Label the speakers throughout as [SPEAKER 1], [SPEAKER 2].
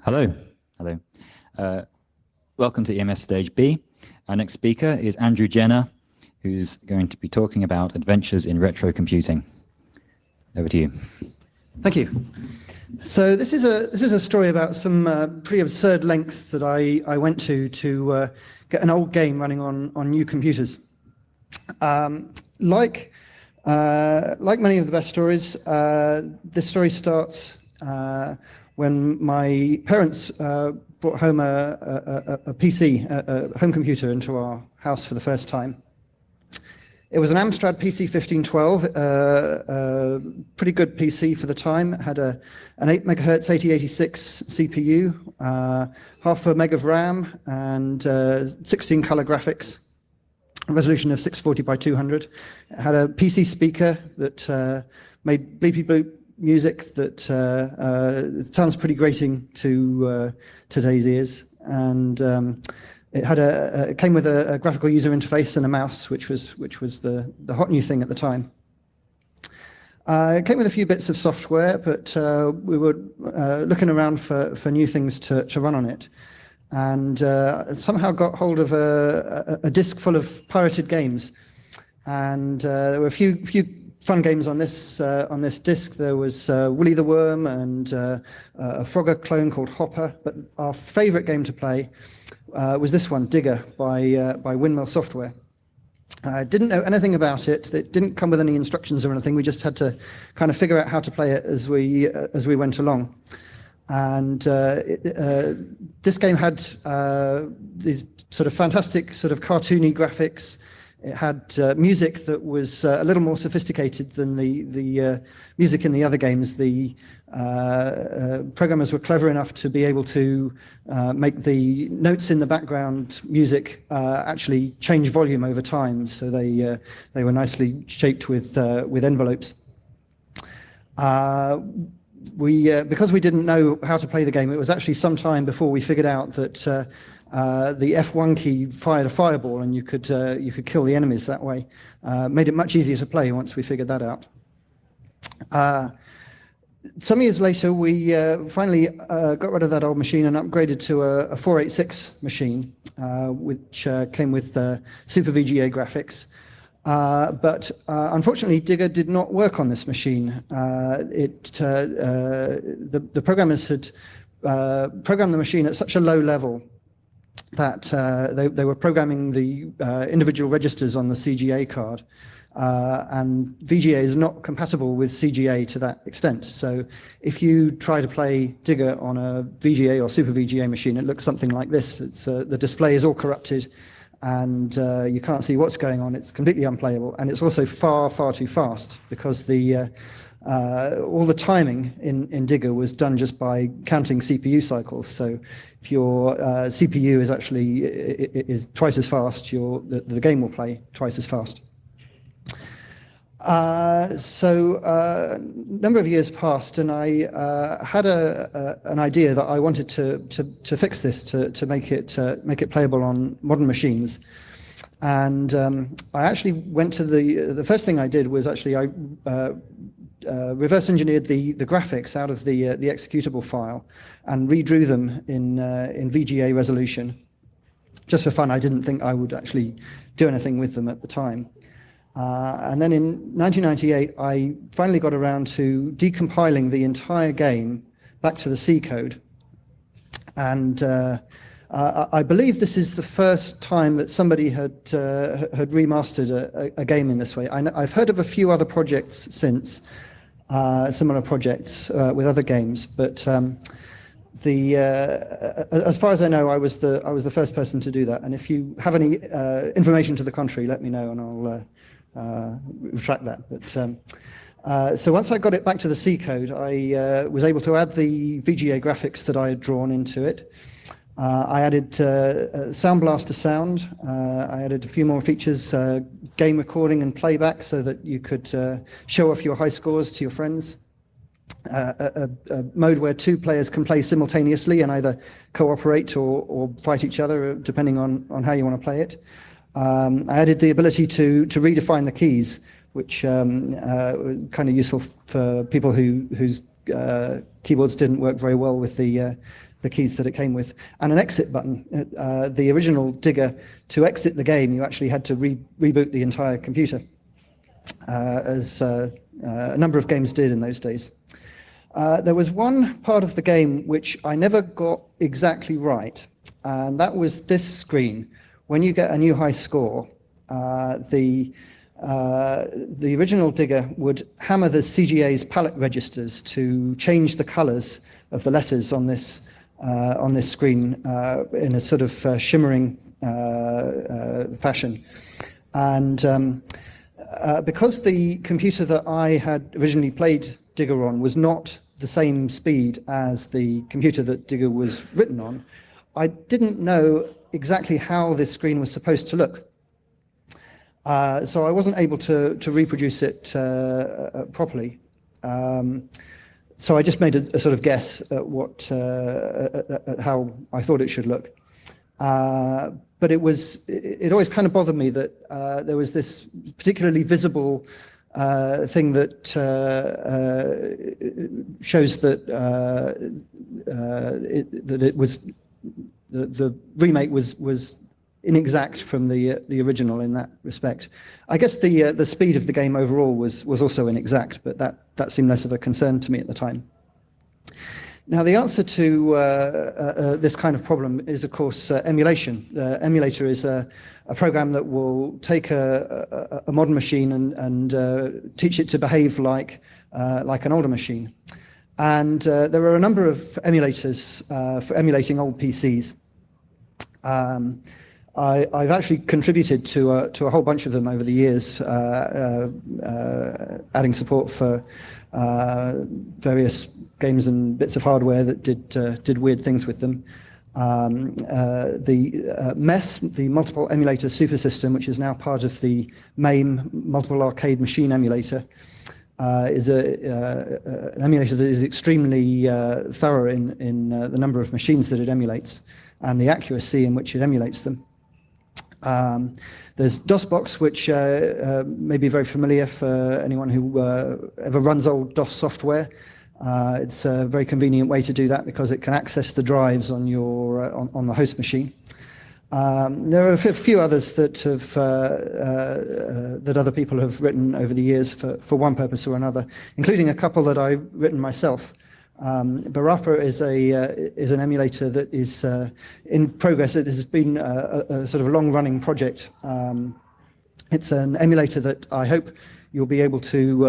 [SPEAKER 1] Hello. Hello. Welcome to EMS Stage B. Our next speaker is Andrew Jenner, who's going to be talking about adventures in retrocomputing. Over to you.
[SPEAKER 2] Thank you. So this is a story about some pretty absurd lengths that I went to get an old game running on new computers. Like many of the best stories, this story starts when my parents brought home a PC, a home computer, into our house for the first time. It was an Amstrad PC 1512, pretty good PC for the time. It had an 8 megahertz 8086 CPU, half a meg of RAM, and 16 color graphics, a resolution of 640 by 200. It had a PC speaker that made bleepy bloop music that sounds pretty grating to today's ears, and it came with a graphical user interface and a mouse, which was the hot new thing at the time. It came with a few bits of software, but we were looking around for new things to run on it, and somehow got hold of a disk full of pirated games, and there were a few fun games on this disc. There was Willy the Worm and a Frogger clone called Hopper, but our favorite game to play was this one, Digger, by Windmill Software. I didn't know anything about it. It didn't come with any instructions or anything. We just had to kind of figure out how to play it as we went along. And this game had these sort of fantastic, sort of cartoony graphics. It had music that was a little more sophisticated than the music in the other games. The programmers were clever enough to be able to make the notes in the background music actually change volume over time, so they were nicely shaped with envelopes. Because we didn't know how to play the game, it was actually some time before we figured out that the F1 key fired a fireball, and you could kill the enemies that way. Made it much easier to play once we figured that out. Some years later, we finally got rid of that old machine and upgraded to a 486 machine, which came with Super VGA graphics. But unfortunately, Digger did not work on this machine. The programmers had programmed the machine at such a low level that they were programming the individual registers on the CGA card, and VGA is not compatible with CGA to that extent. So if you try to play Digger on a VGA or Super VGA machine, it looks something like this. The display is all corrupted, and you can't see what's going on. It's completely unplayable, and it's also far too fast, because all the timing in Digger was done just by counting CPU cycles. So if your CPU is actually is twice as fast, the game will play twice as fast. So a number of years passed, and I had an idea that I wanted to fix this, to make it playable on modern machines. And I actually went to the first thing I did was actually I reverse engineered the graphics out of the executable file and redrew them in VGA resolution. Just for fun. I didn't think I would actually do anything with them at the time. And then in 1998, I finally got around to decompiling the entire game back to the C code. And I believe this is the first time that somebody had remastered a game in this way. I've heard of a few other projects since, similar projects with other games, but as far as I know, I was the first person to do that. And if you have any information to the contrary, let me know, and I'll retract that. But so once I got it back to the C code, I was able to add the VGA graphics that I had drawn into it. I added Sound Blaster sound. I added a few more features, game recording and playback, so that you could show off your high scores to your friends. A mode where two players can play simultaneously and either cooperate or fight each other, depending on how you want to play it. I added the ability to redefine the keys, which was kind of useful for people whose keyboards didn't work very well with the the keys that it came with, and an exit button. The original Digger, to exit the game, you actually had to reboot the entire computer, as a number of games did in those days. There was one part of the game which I never got exactly right, and that was this screen. When you get a new high score, the original Digger would hammer the CGA's palette registers to change the colors of the letters on this screen in a sort of shimmering fashion. And because the computer that I had originally played Digger on was not the same speed as the computer that Digger was written on, I didn't know exactly how this screen was supposed to look. So I wasn't able to reproduce it properly. So I just made a sort of guess at at how I thought it should look. But it always kind of bothered me that there was this particularly visible thing that shows that the remake was inexact from the original in that respect. I guess the speed of the game overall was also inexact, but that seemed less of a concern to me at the time. Now, the answer to this kind of problem is, of course, emulation. The emulator is a program that will take a modern machine and teach it to behave like an older machine. And there are a number of emulators for emulating old PCs. I've actually contributed to a whole bunch of them over the years, adding support for various games and bits of hardware that did weird things with them. The MES, the Multiple Emulator Supersystem, which is now part of the MAME Multiple Arcade Machine Emulator, is an emulator that is extremely thorough in the number of machines that it emulates and the accuracy in which it emulates them. There's DOSBox, which may be very familiar for anyone who ever runs old DOS software. It's a very convenient way to do that because it can access the drives on your on the host machine. There are a few others that have that other people have written over the years for one purpose or another, including a couple that I've written myself. Barappa is an emulator that is in progress. It has been a sort of long-running project. It's an emulator that I hope you'll be able to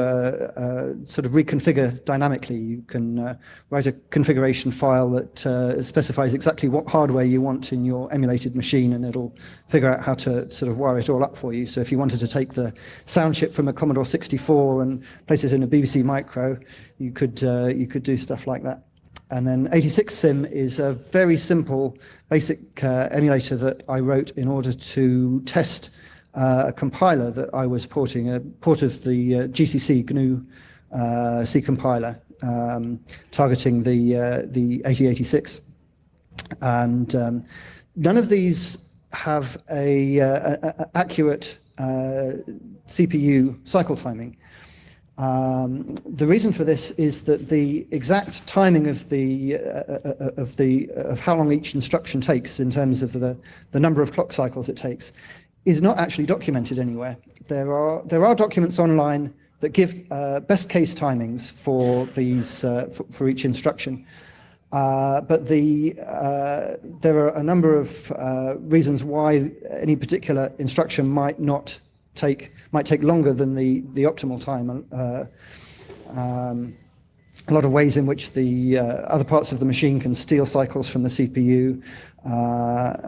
[SPEAKER 2] sort of reconfigure dynamically. You can write a configuration file that specifies exactly what hardware you want in your emulated machine, and it'll figure out how to sort of wire it all up for you. So if you wanted to take the sound chip from a Commodore 64 and place it in a BBC Micro, you could do stuff like that. And then 86Sim is a very simple, basic emulator that I wrote in order to test a compiler that I was porting, a port of the GCC GNU C compiler, targeting the 8086. And none of these have a accurate CPU cycle timing. The reason for this is that the exact timing of how long each instruction takes in terms of the number of clock cycles it takes is not actually documented anywhere. There are documents online that give best case timings for these for each instruction, but there are a number of reasons why any particular instruction might take longer than the optimal time. A lot of ways in which the other parts of the machine can steal cycles from the CPU.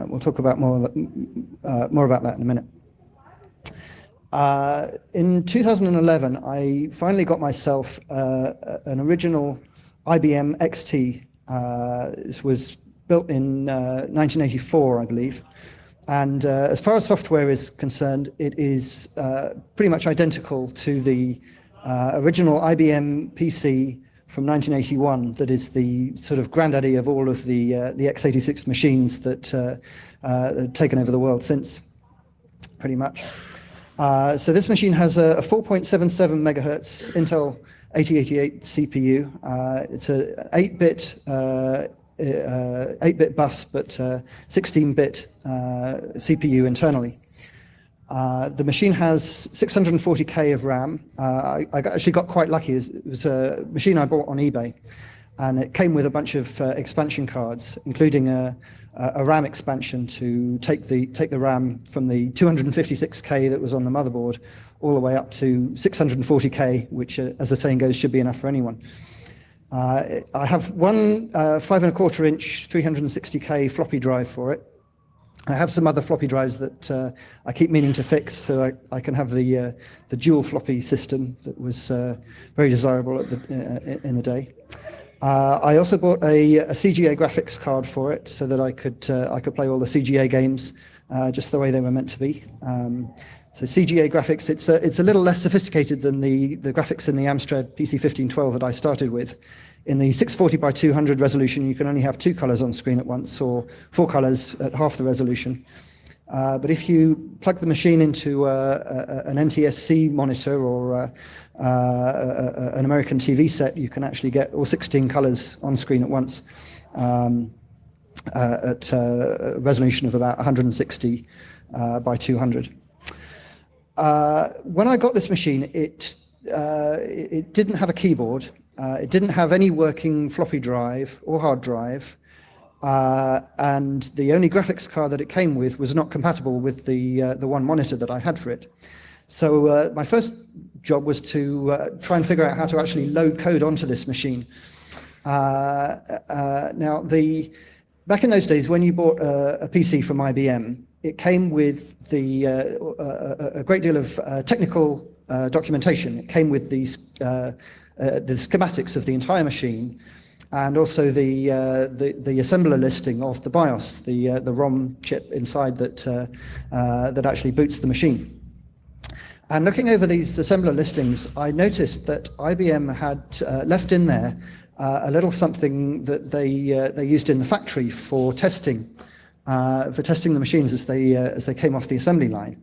[SPEAKER 2] We'll talk about more about that in a minute. In 2011, I finally got myself an original IBM XT. This was built in 1984, I believe. And as far as software is concerned, it is pretty much identical to the original IBM PC from 1981 that is the sort of granddaddy of all of the x86 machines that have taken over the world since, pretty much. So this machine has a 4.77 megahertz Intel 8088 CPU. It's an 8-bit 8-bit bus, but 16-bit CPU internally. The machine has 640K of RAM. I actually got quite lucky. It was a machine I bought on eBay, and it came with a bunch of expansion cards, including a RAM expansion to take the RAM from the 256K that was on the motherboard all the way up to 640K, which, as the saying goes, should be enough for anyone. I have one 5.25-inch 360K floppy drive for it. I have some other floppy drives that I keep meaning to fix, so I can have the dual floppy system that was very desirable in the day. I also bought a CGA graphics card for it, so that I could play all the CGA games just the way they were meant to be. So CGA graphics, it's a little less sophisticated than the graphics in the Amstrad PC1512 that I started with. In the 640 by 200 resolution, you can only have 2 colors on screen at once, or 4 colors at half the resolution. But if you plug the machine into an NTSC monitor or an American TV set, you can actually get all 16 colors on screen at once at a resolution of about 160 by 200. When I got this machine, it didn't have a keyboard. It didn't have any working floppy drive or hard drive. And the only graphics card that it came with was not compatible with the one monitor that I had for it. So my first job was to try and figure out how to actually load code onto this machine. Now, back in those days, when you bought a PC from IBM, it came with a great deal of technical documentation. It came with the schematics of the entire machine, and also the assembler listing of the BIOS, the ROM chip inside that actually boots the machine. And looking over these assembler listings, I noticed that IBM had left in there a little something that they used in the factory for testing the machines as they came off the assembly line.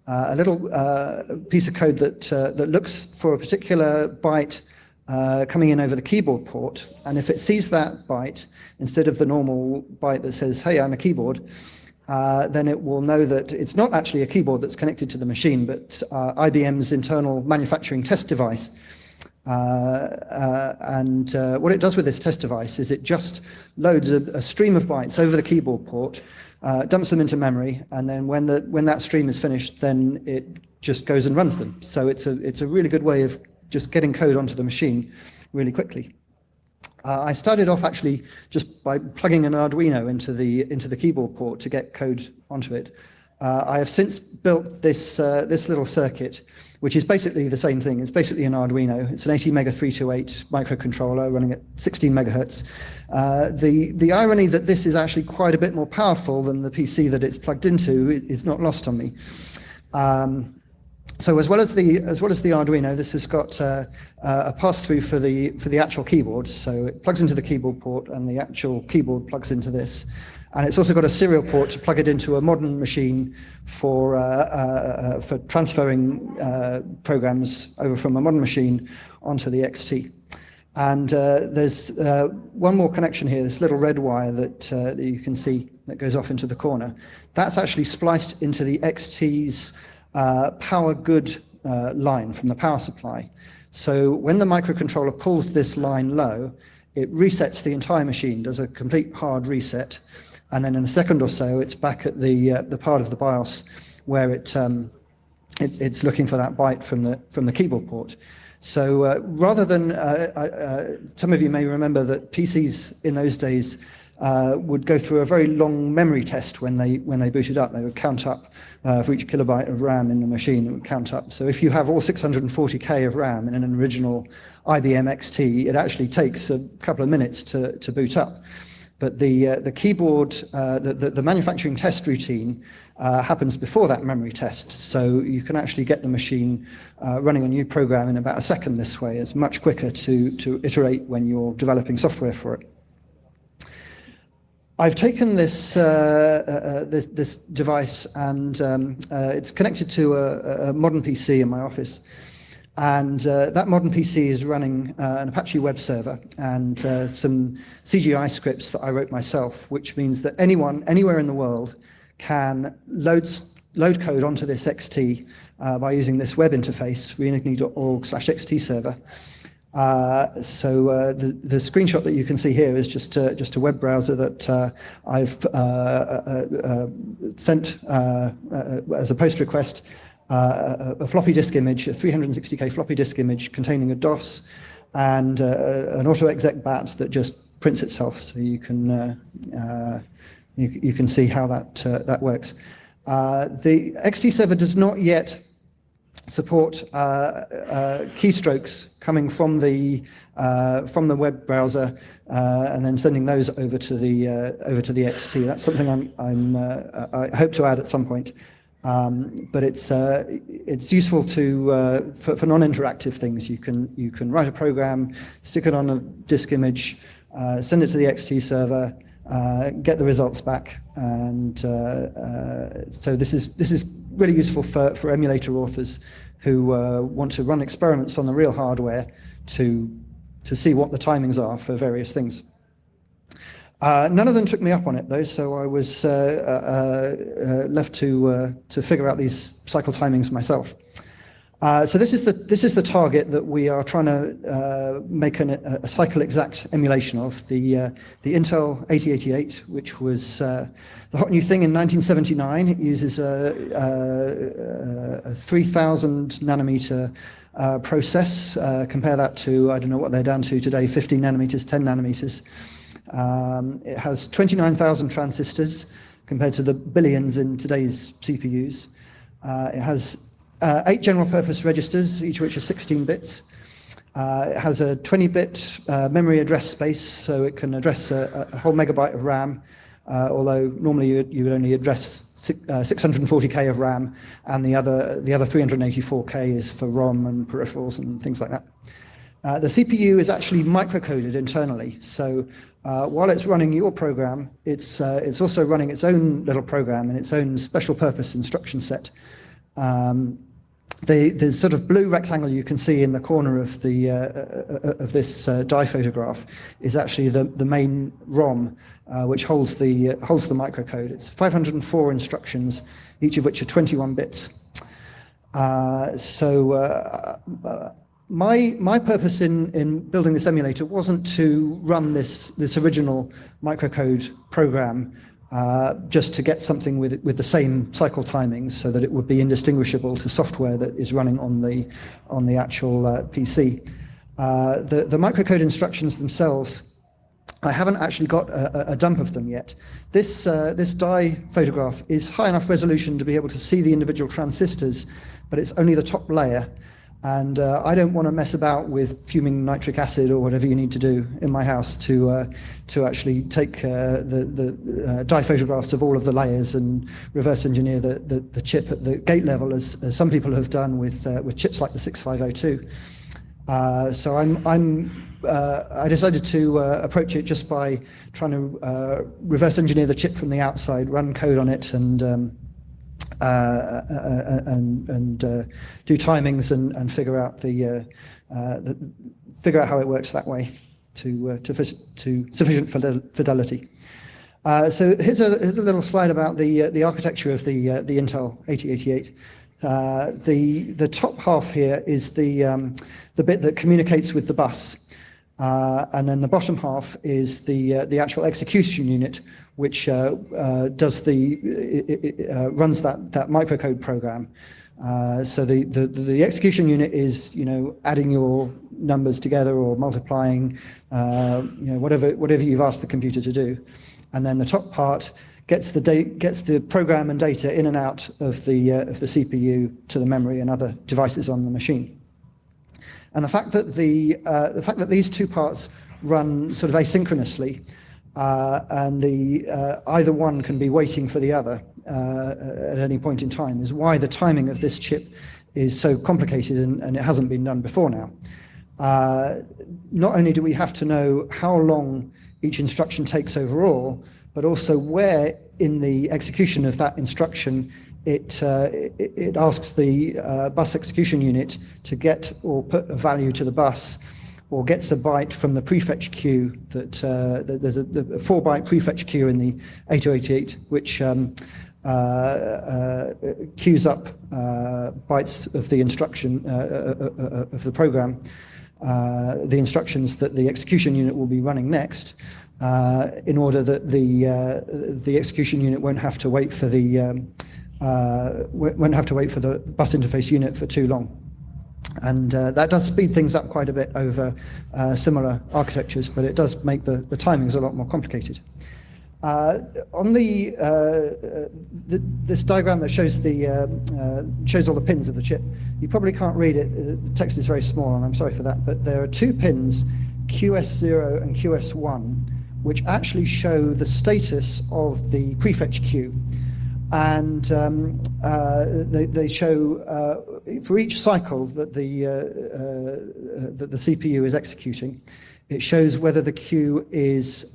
[SPEAKER 2] A little piece of code that looks for a particular byte coming in over the keyboard port, and if it sees that byte instead of the normal byte that says, "Hey, I'm a keyboard," then it will know that it's not actually a keyboard that's connected to the machine, but IBM's internal manufacturing test device. And what it does with this test device is it just loads a stream of bytes over the keyboard port, dumps them into memory, and then when that stream is finished, then it just goes and runs them. So it's a really good way of just getting code onto the machine really quickly. I started off actually just by plugging an Arduino into the keyboard port to get code onto it. I have since built this little circuit, which is basically the same thing. It's basically an Arduino. It's an 80 328 microcontroller running at 16 megahertz. The irony that this is actually quite a bit more powerful than the PC that it's plugged into is not lost on me. So as well as the Arduino, this has got a pass-through for the actual keyboard. So it plugs into the keyboard port, and the actual keyboard plugs into this. And it's also got a serial port to plug it into a modern machine for transferring programs over from a modern machine onto the XT. And there's one more connection here, this little red wire that you can see that goes off into the corner. That's actually spliced into the XT's power good line from the power supply. So when the microcontroller pulls this line low, it resets the entire machine, does a complete hard reset, and then in a second or so, it's back at the part of the BIOS where it's looking for that byte from the keyboard port. So rather than some of you may remember that PCs in those days would go through a very long memory test when they booted up. They would count up for each kilobyte of RAM in the machine. It would count up. So if you have all 640K of RAM in an original IBM XT, it actually takes a couple of minutes to boot up. But the keyboard, the manufacturing test routine happens before that memory test. So you can actually get the machine running a new program in about a second this way. It's much quicker to iterate when you're developing software for it. I've taken this this device, and it's connected to a modern PC in my office. And that modern PC is running an Apache web server and some CGI scripts that I wrote myself, which means that anyone, anywhere in the world, can load code onto this XT by using this web interface, reunigney.org/XT server. So the screenshot that you can see here is just a web browser that I've sent as a post request, a floppy disk image, a 360K floppy disk image containing a DOS and an auto-exec bat that just prints itself, so you can see how that works. The XT server does not yet support keystrokes coming from the web browser and then sending those over to the XT. That's something I hope to add at some point. But it's useful to for non-interactive things. You can write a program, stick it on a disk image, send it to the XT server, get the results back, and so this is really useful for emulator authors who want to run experiments on the real hardware to see what the timings are for various things. None of them took me up on it though, so I was left to figure out these cycle timings myself. So this is the target that we are trying to make a cycle exact emulation of, the Intel 8088, which was the hot new thing in 1979. It uses a 3000 nanometer process. Compare that to, I don't know what they're down to today, 15 nanometers, 10 nanometers. It has 29,000 transistors compared to the billions in today's CPUs. It has 8 general purpose registers, each of which are 16 bits. It has a 20-bit memory address space, so it can address a whole megabyte of RAM, although normally you would only address 640K of RAM, and the other 384K is for ROM and peripherals and things like that. The CPU is actually microcoded internally, so while it's running your program, it's also running its own little program in its own special purpose instruction set. The sort of blue rectangle you can see in the corner of this die photograph is actually the main ROM, which holds the microcode. It's 504 instructions, each of which are 21 bits. My purpose in building this emulator wasn't to run this original microcode program just to get something with the same cycle timings, so that it would be indistinguishable to software that is running on the actual PC. The microcode instructions themselves, I haven't actually got a dump of them yet. This die photograph is high enough resolution to be able to see the individual transistors, but it's only the top layer. And I don't want to mess about with fuming nitric acid or whatever you need to do in my house to actually take the die photographs of all of the layers and reverse engineer the chip at the gate level, as some people have done with chips like the 6502. So I decided to approach it just by trying to reverse engineer the chip from the outside, run code on it, and do timings and figure out figure out how it works that way to sufficient fidelity. So here's a little slide about the architecture of the Intel 8088. The top half here is the bit that communicates with the bus. And then the bottom half is the actual execution unit, which runs that microcode program. So the execution unit is, adding your numbers together or multiplying, whatever you've asked the computer to do. And then the top part gets the program and data in and out of the CPU to the memory and other devices on the machine. And the fact that these two parts run sort of asynchronously, and either one can be waiting for the other at any point in time, is why the timing of this chip is so complicated, and it hasn't been done before now. Not only do we have to know how long each instruction takes overall, but also where in the execution of that instruction it asks the bus execution unit to get or put a value to the bus, or gets a byte from the prefetch queue that there's a 4-byte prefetch queue in the 8088, which queues up bytes of the instruction of the program, the instructions that the execution unit will be running next, in order that the execution unit won't have to wait for the bus interface unit for too long. And that does speed things up quite a bit over similar architectures, but it does make the timings a lot more complicated. On this diagram that shows shows all the pins of the chip, you probably can't read it. The text is very small, and I'm sorry for that. But there are 2 pins, QS0 and QS1, which actually show the status of the prefetch queue. And they show for each cycle that the CPU is executing, it shows whether the queue is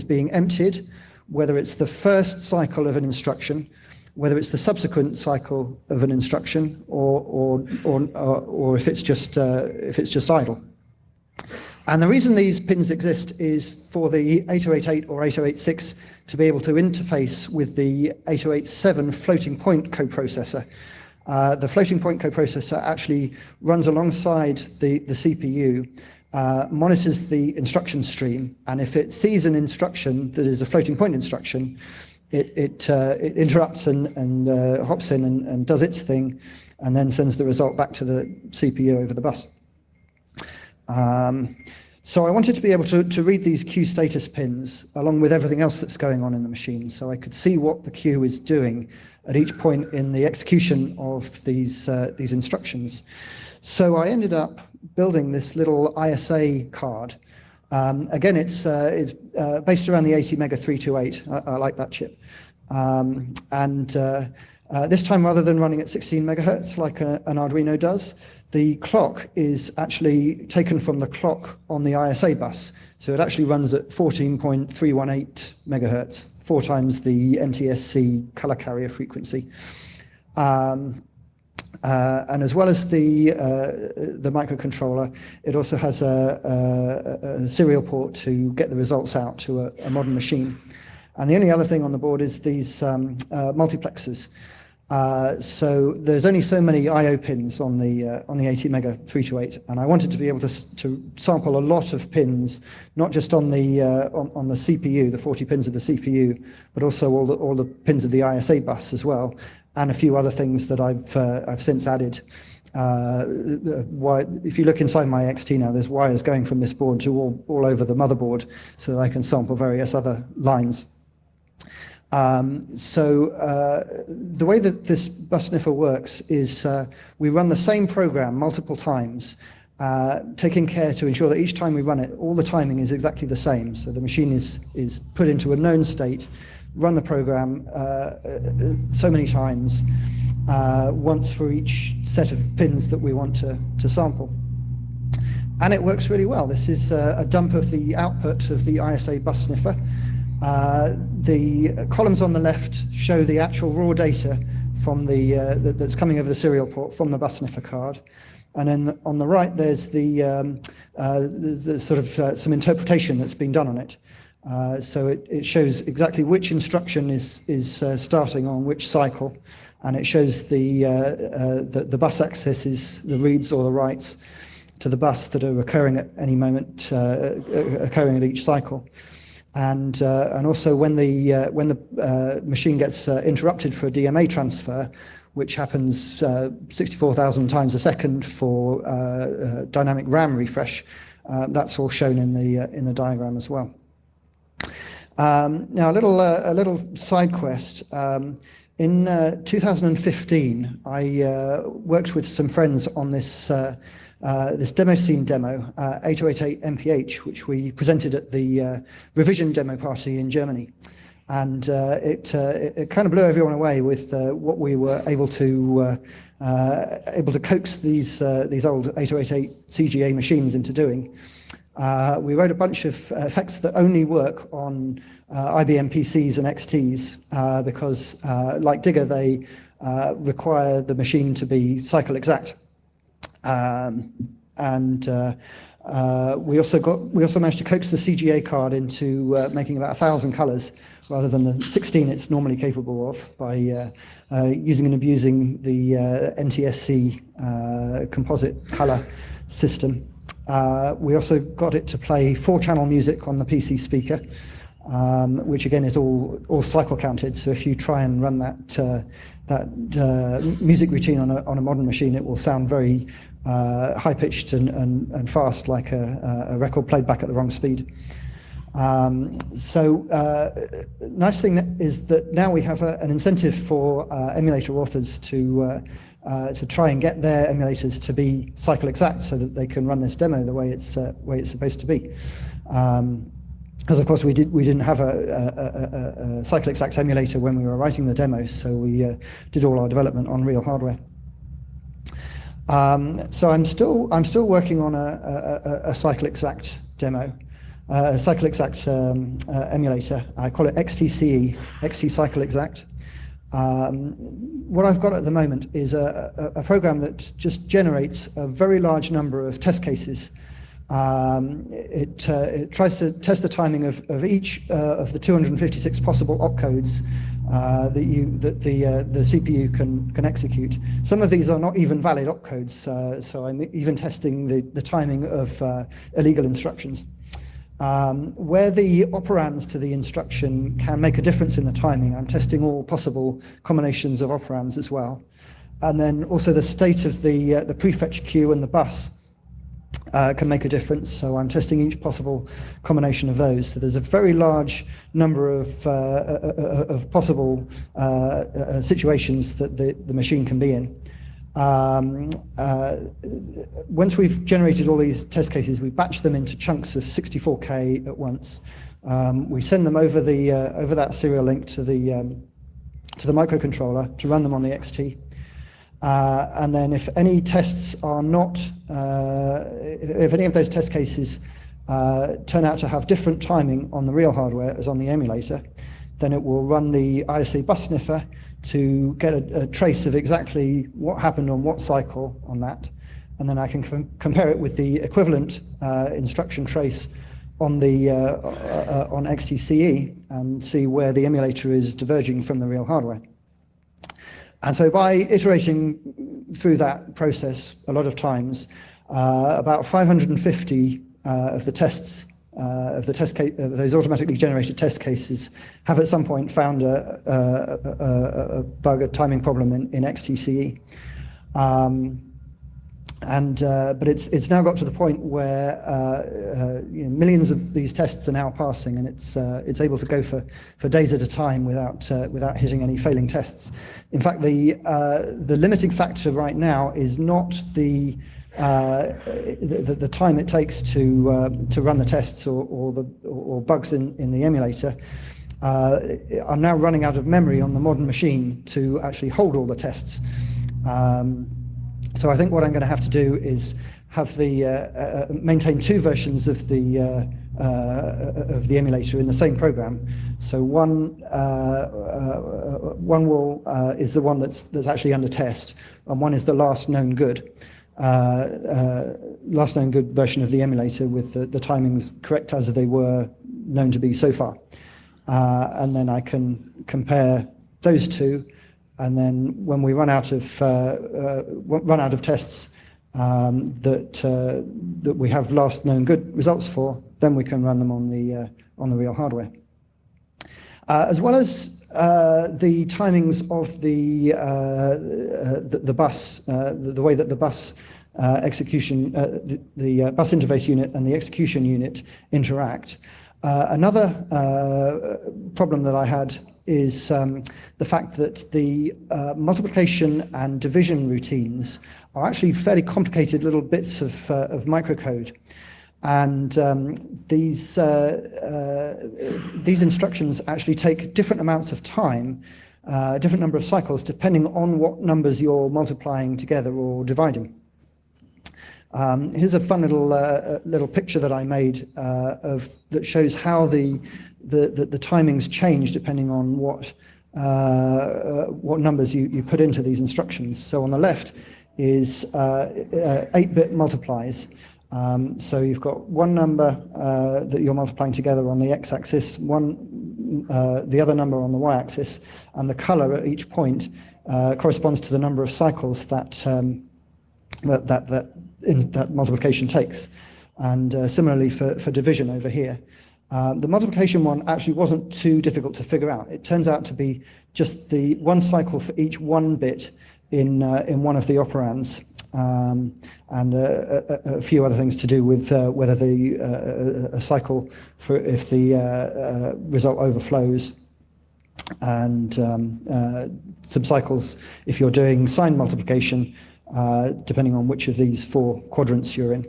[SPEAKER 2] being emptied, whether it's the first cycle of an instruction, whether it's the subsequent cycle of an instruction, or if it's just idle. And the reason these pins exist is for the 8088 or 8086 to be able to interface with the 8087 floating point coprocessor. The floating point coprocessor actually runs alongside the CPU, monitors the instruction stream, and if it sees an instruction that is a floating point instruction, it interrupts and hops in and does its thing, and then sends the result back to the CPU over the bus. So I wanted to be able to read these queue status pins along with everything else that's going on in the machine, so I could see what the queue is doing at each point in the execution of these instructions. So I ended up building this little ISA card. Again, it's based around the 80 Mega 328. I like that chip. This time, rather than running at 16 megahertz like an Arduino does, the clock is actually taken from the clock on the ISA bus. So it actually runs at 14.318 megahertz, 4 times the NTSC color carrier frequency. And as well as the microcontroller, it also has a serial port to get the results out to a modern machine. And the only other thing on the board is these multiplexers. So there's only so many I/O pins on the 80 Mega 328, and I wanted to be able to sample a lot of pins, not just on the CPU, the 40 pins of the CPU, but also all the pins of the ISA bus as well, and a few other things that I've since added. If you look inside my XT now, there's wires going from this board to all over the motherboard, so that I can sample various other lines. The way that this bus sniffer works is we run the same program multiple times, taking care to ensure that each time we run it, all the timing is exactly the same. So the machine is put into a known state, run the program so many times, once for each set of pins that we want to sample. And it works really well. This is a dump of the output of the ISA bus sniffer. The columns on the left show the actual raw data from that's coming over the serial port from the bus sniffer card, and then on the right there's the sort of some interpretation that's been done on it. So it shows exactly which instruction is starting on which cycle, and it shows the bus accesses, the reads or the writes to the bus that are occurring at any moment, occurring at each cycle. And also when the machine gets interrupted for a DMA transfer, which happens 64,000 times a second for dynamic RAM refresh, that's all shown in the diagram as well. Now a little side quest. In 2015, I worked with some friends on this demo scene demo, 8088 MPH, which we presented at the revision demo party in Germany. And it kind of blew everyone away with what we were able to coax these old 8088 CGA machines into doing. We wrote a bunch of effects that only work on IBM PCs and XTs because, like Digger, they require the machine to be cycle exact. We also managed to coax the CGA card into making about 1,000 colors rather than the 16 it's normally capable of by using and abusing the NTSC composite color system. We also got it to play 4-channel music on the PC speaker, which again is all cycle counted. So if you try and run that music routine on a modern machine, it will sound very high pitched and fast, like a record played back at the wrong speed. Nice thing is that now we have an incentive for emulator authors to try and get their emulators to be cycle exact so that they can run this demo the way it's supposed to be. Because of course we didn't have a cycle exact emulator when we were writing the demos, so we did all our development on real hardware. So I'm still working on a cycle exact demo, a cycle exact emulator. I call it XTCE, XT Cycle Exact. What I've got at the moment is a program that just generates a very large number of test cases. It tries to test the timing of each of the 256 possible opcodes that the CPU can execute. Some of these are not even valid opcodes, so I'm even testing the timing of illegal instructions. Where the operands to the instruction can make a difference in the timing, I'm testing all possible combinations of operands as well. And then also the state of the prefetch queue and the bus can make a difference, so I'm testing each possible combination of those. So there's a very large number of possible situations that the machine can be in. Once we've generated all these test cases, we batch them into chunks of 64K at once. We send them over that serial link to the microcontroller to run them on the XT. And then if any tests are not, if any of those test cases turn out to have different timing on the real hardware as on the emulator, then it will run the ISA bus sniffer to get a trace of exactly what happened on what cycle on that. And then I can compare it with the equivalent instruction trace on on XTCE and see where the emulator is diverging from the real hardware. And so by iterating through that process a lot of times, about 550 of the tests of those automatically generated test cases have at some point found a bug, a timing problem in XTCE. But it's now got to the point where millions of these tests are now passing, and it's able to go for days at a time without hitting any failing tests. In fact, the limiting factor right now is not the time it takes to run the tests or bugs in the emulator. I'm now running out of memory on the modern machine to actually hold all the tests. So I think what I'm going to have to do is have maintain 2 versions of the emulator in the same program. So one is the one that's actually under test, and one is the last known good. Last known good version of the emulator with the timings correct as they were known to be so far. And then I can compare those 2. And then when we run out of tests that we have last known good results for, then we can run them on the real hardware. As well as the timings of the bus, the way that the bus execution, the bus interface unit and the execution unit interact. Another problem that I had is the fact that the multiplication and division routines are actually fairly complicated little bits of microcode. And these instructions actually take different amounts of time, different number of cycles, depending on what numbers you're multiplying together or dividing. Here's a fun little picture that I made that shows how the timings change depending on what numbers you put into these instructions. So on the left is 8-bit multiplies. So you've got one number that you're multiplying together on the x-axis, the other number on the y-axis, and the color at each point corresponds to the number of cycles that multiplication takes. And similarly for division over here. The multiplication one actually wasn't too difficult to figure out. It turns out to be just the one cycle for each 1 bit in one of the operands, and a few other things to do with whether a cycle for if the result overflows, and some cycles if you're doing sign multiplication, depending on which of these 4 quadrants you're in.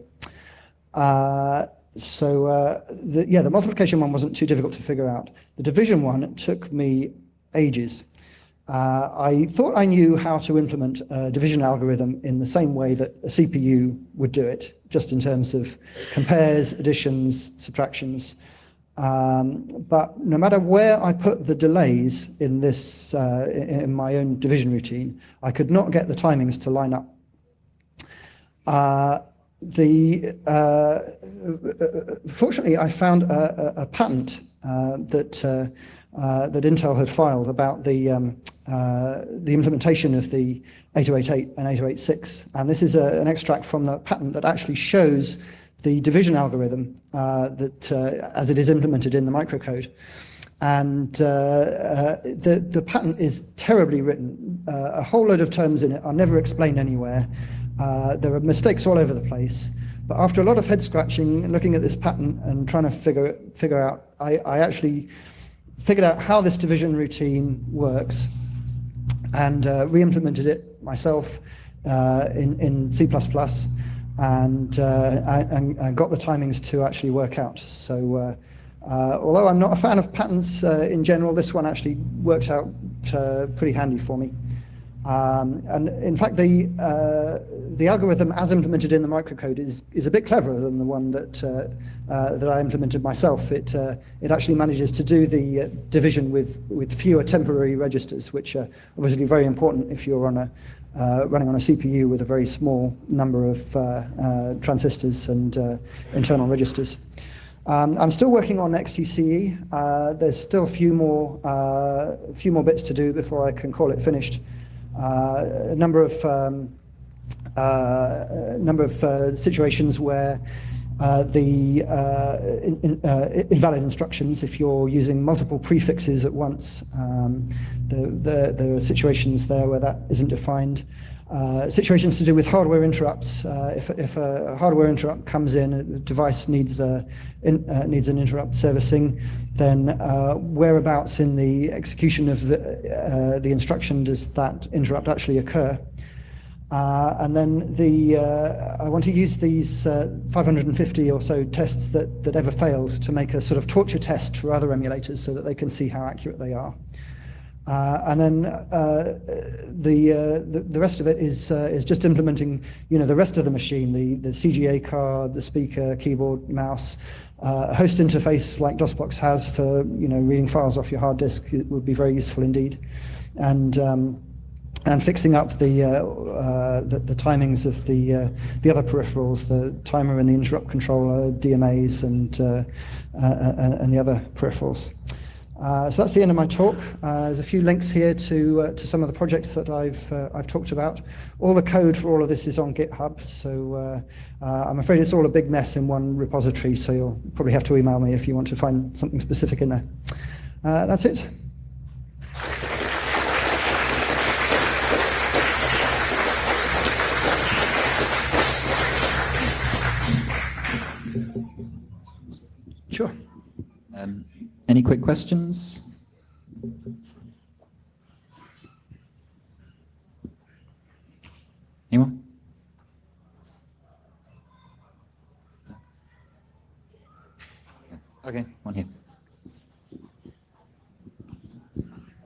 [SPEAKER 2] The multiplication one wasn't too difficult to figure out. The division one took me ages. I thought I knew how to implement a division algorithm in the same way that a CPU would do it, just in terms of compares, additions, subtractions. But no matter where I put the delays in this, in my own division routine, I could not get the timings to line up. Fortunately, I found a patent that Intel had filed about the implementation of the 8088 and 8086, and this is an extract from the patent that actually shows the division algorithm as it is implemented in the microcode. And the patent is terribly written. A whole load of terms in it are never explained anywhere. There are mistakes all over the place. But after a lot of head scratching, looking at this patent and trying to figure out, I actually figured out how this division routine works, and re-implemented it myself in C++, and got the timings to actually work out. So although I'm not a fan of patents in general, this one actually works out pretty handy for me. And in fact, the algorithm as implemented in the microcode is a bit cleverer than the one that I implemented myself. It actually manages to do the division with fewer temporary registers, which are obviously very important if you're running on a CPU with a very small number of transistors and internal registers. I'm still working on XTCE. There's still a few more bits to do before I can call it finished. A number of situations where the invalid instructions, if you're using multiple prefixes at once, there are situations there where that isn't defined. Situations to do with hardware interrupts. If a hardware interrupt comes in, a device needs an interrupt servicing, then whereabouts in the execution of the instruction does that interrupt actually occur? And then I want to use these 550 or so tests that ever failed to make a sort of torture test for other emulators so that they can see how accurate they are. And then the rest of it is just implementing, the rest of the machine, the CGA card, the speaker, keyboard, mouse, a host interface like DOSBox has for reading files off your hard disk. It would be very useful indeed, and fixing up the timings of the other peripherals, the timer and the interrupt controller, DMAs, and the other peripherals. So that's the end of my talk. There's a few links here to some of the projects that I've talked about. All the code for all of this is on GitHub, so I'm afraid it's all a big mess in one repository, so you'll probably have to email me if you want to find something specific in there. That's it. Sure.
[SPEAKER 1] Any quick questions? Anyone? Okay, one here.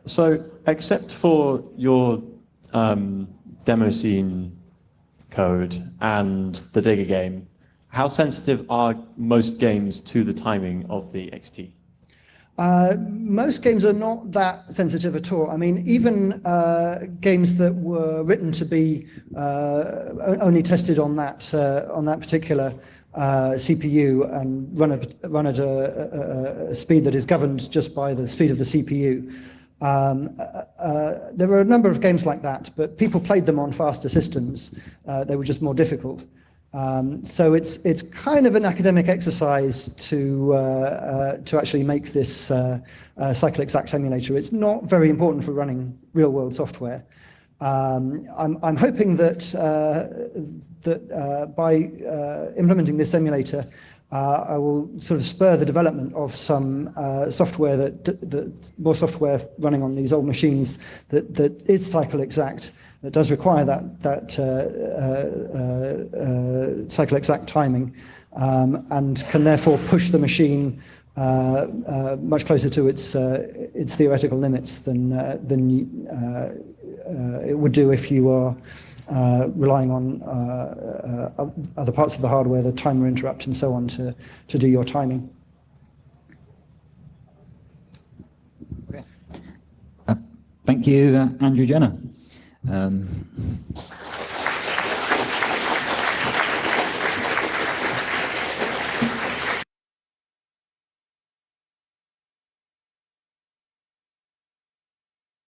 [SPEAKER 3] So, except for your demo scene code and the Digger game, how sensitive are most games to the timing of the XT?
[SPEAKER 2] Most games are not that sensitive at all. I mean, even games that were written to be only tested on that particular CPU and run at a speed that is governed just by the speed of the CPU. There were a number of games like that, but people played them on faster systems. They were just more difficult. So it's kind of an academic exercise to actually make this cycle exact emulator. It's not very important for running real world software. I'm hoping that by implementing this emulator, I will sort of spur the development of some software that more software running on these old machines that is cycle exact, that does require that cycle exact timing, and can therefore push the machine much closer to its theoretical limits than it would do if you are relying on other parts of the hardware, the timer interrupt and so on, to do your timing.
[SPEAKER 1] Okay. Thank you, Andrew Jenner.